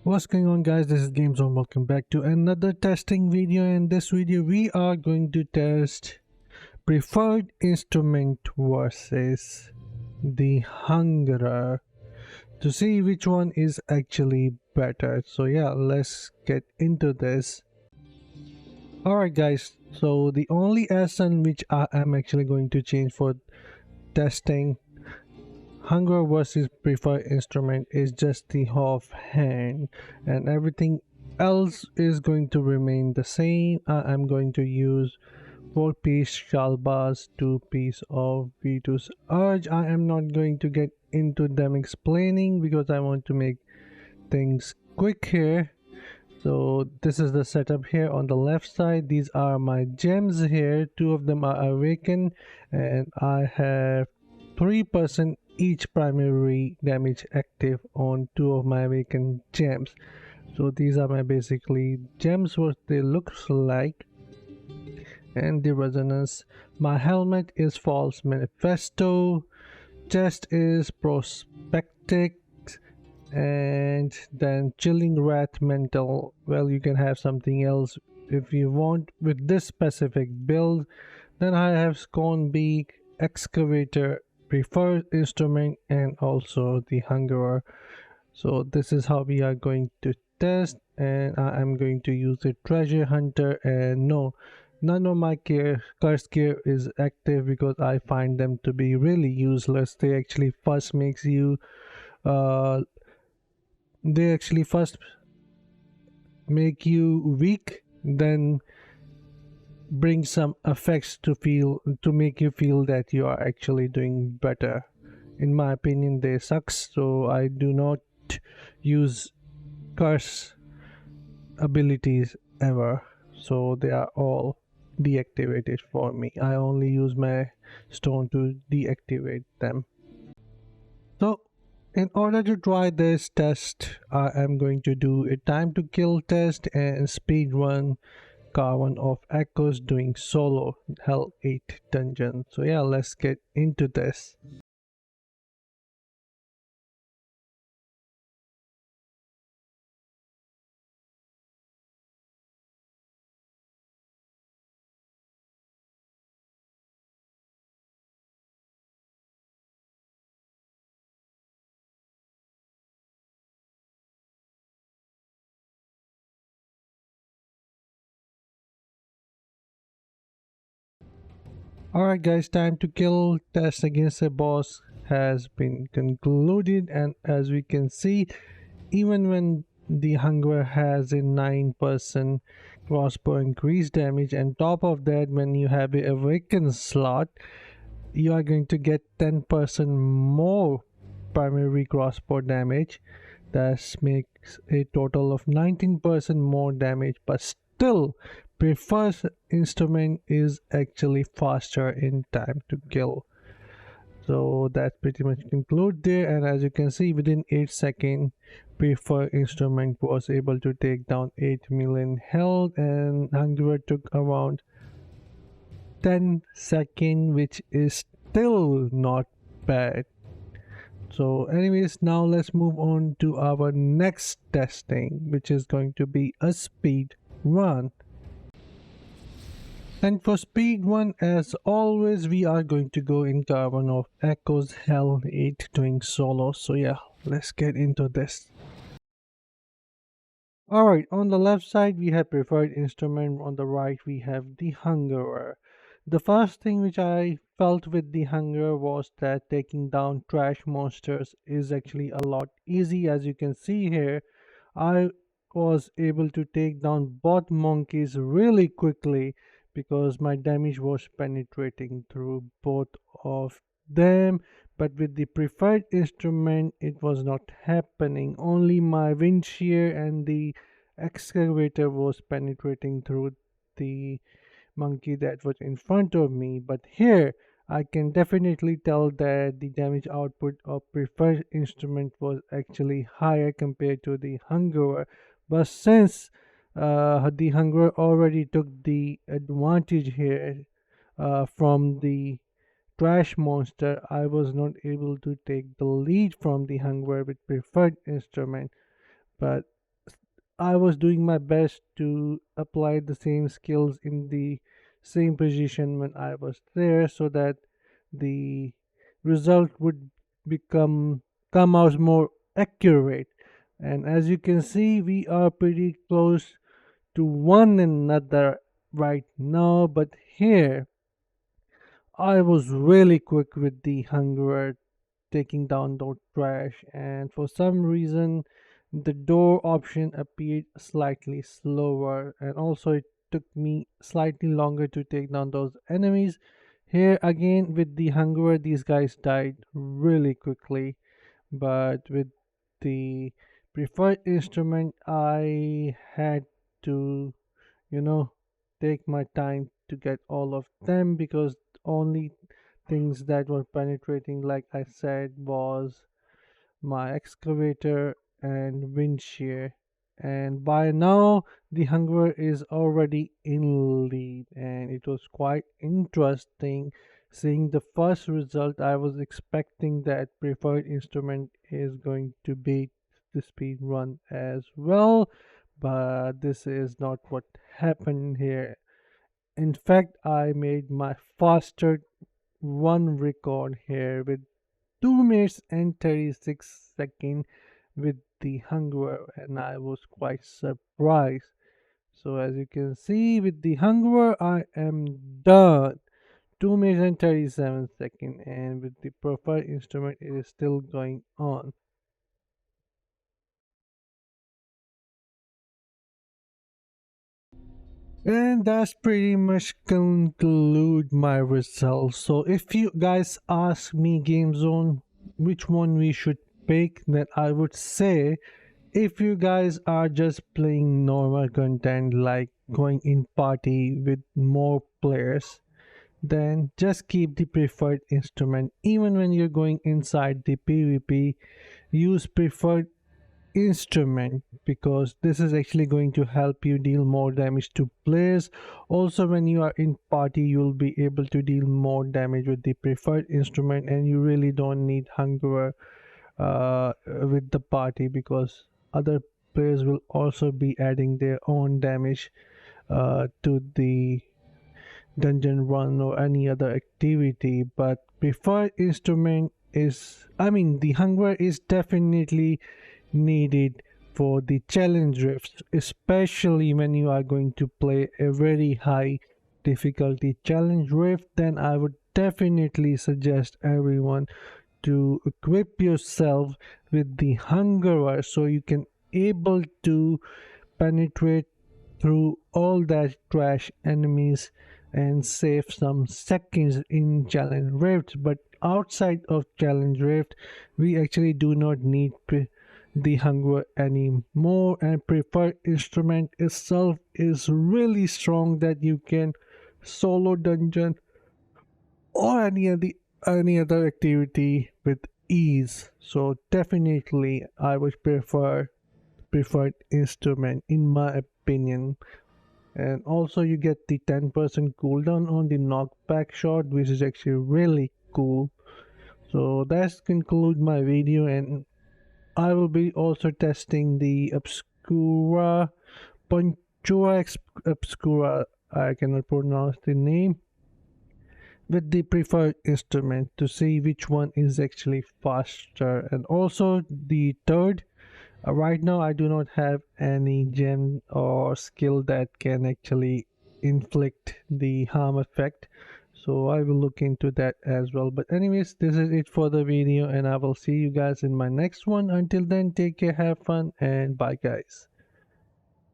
What's going on, guys? This is GameZone. Welcome back to another testing video. In this video we are going to test preferred instrument versus the Hungerer to see which one is actually better. So yeah, let's get into this. Alright guys, so the only SN which I am actually going to change for testing Hunger versus preferred instrument is just the offhand, and everything else is going to remain the same. I'm going to use 4-piece Shalbas, 2-piece of Vitus Urge. I am not going to get into them explaining because I want to make things quick here. So this is the setup here on the left side. These are my gems here. Two of them are awakened, and I have 3% each primary damage active on two of my awakened gems. So these are my basically gems, what they looks like. And the resonance, my helmet is false manifesto, chest is prospectic, and then chilling rat mental. Well, you can have something else if you want with this specific build. Then I have scone beak, excavator, preferred instrument, and also the hungerer. So this is how we are going to test, and I am going to use the treasure hunter. And no, none of my curse gear is active because I find them to be really useless. They actually first makes you first make you weak, then bring some effects to make you feel that you are actually doing better. In my opinion, they sucks, so I do not use curse abilities ever, so they are all deactivated for me. I only use my stone to deactivate them. So in order to try this test, I am going to do a time to kill test and speed run Caravan of Echoes doing solo Hell 8 dungeon. So yeah, let's get into this. Alright guys, time to kill test against a boss has been concluded, and as we can see, even when the hunger has a 9% crossbow increased damage, and top of that, when you have a awaken slot, you are going to get 10% more primary crossbow damage. That makes a total of 19% more damage, but still preferred instrument is actually faster in time to kill. So that pretty much conclude there, and as you can see, within 8 seconds preferred instrument was able to take down 8 million health, and Hungerer took around 10 seconds, which is still not bad. So anyways, now let's move on to our next testing, which is going to be a speed run. And for speed run, as always, we are going to go in Caravan of Echoes Hell 8 doing solo. So yeah, let's get into this. Alright, on the left side we have preferred instrument, on the right we have the Hungerer. The first thing which I felt with the Hungerer was that taking down trash monsters is actually a lot easy. As you can see here, I was able to take down both monkeys really quickly because my damage was penetrating through both of them. But with the preferred instrument, it was not happening. Only my wind shear and the excavator was penetrating through the monkey that was in front of me. But here I can definitely tell that the damage output of preferred instrument was actually higher compared to the Hungerer. But since the Hungerer already took the advantage here from the trash monster, I was not able to take the lead from the Hungerer with preferred instrument. But I was doing my best to apply the same skills in the same position when I was there so that the result would become come out more accurate. And as you can see, we are pretty close to one another right now, but here I was really quick with the hunger taking down the trash, and for some reason the door option appeared slightly slower, and also it took me slightly longer to take down those enemies. Here again with the hunger, these guys died really quickly, but with the preferred instrument I had to, you know, take my time to get all of them, because only things that were penetrating, like I said, was my excavator and wind shear. And by now the hunger is already in lead, and it was quite interesting seeing the first result. I was expecting that preferred instrument is going to beat the speed run as well, but this is not what happened here. In fact, I made my faster one record here with 2 minutes and 36 seconds with the hunger, and I was quite surprised. So as you can see, with the hunger I am done. 2 minutes and 37 seconds, and with the preferred instrument it is still going on. And that's pretty much conclude my results. So if you guys ask me, GameZone, which one we should pick, then I would say, if you guys are just playing normal content like going in party with more players, then just keep the preferred instrument. Even when you're going inside the PvP, use preferred instrument, because this is actually going to help you deal more damage to players. Also, when you are in party, you'll be able to deal more damage with the preferred instrument, and you really don't need hunger with the party, because other players will also be adding their own damage to the dungeon run or any other activity. But preferred instrument is, I mean, the hunger is definitely needed for the challenge rifts, especially when you are going to play a very high difficulty challenge rift. Then I would definitely suggest everyone to equip yourself with the hungerer, so you can able to penetrate through all that trash enemies and save some seconds in challenge rift. But outside of challenge rift, we actually do not need the hunger anymore, and preferred instrument itself is really strong that you can solo dungeon or any other activity with ease. So definitely I would prefer preferred instrument in my opinion. And also you get the 10% cooldown on the knockback shot, which is actually really cool. So that's conclude my video, and I will be also testing the obscura obscura, I cannot pronounce the name, with the preferred instrument to see which one is actually faster. And also the third, right now I do not have any gem or skill that can actually inflict the harm effect, so I will look into that as well. But anyways, this is it for the video, and I will see you guys in my next one. Until then, take care, have fun, and bye guys.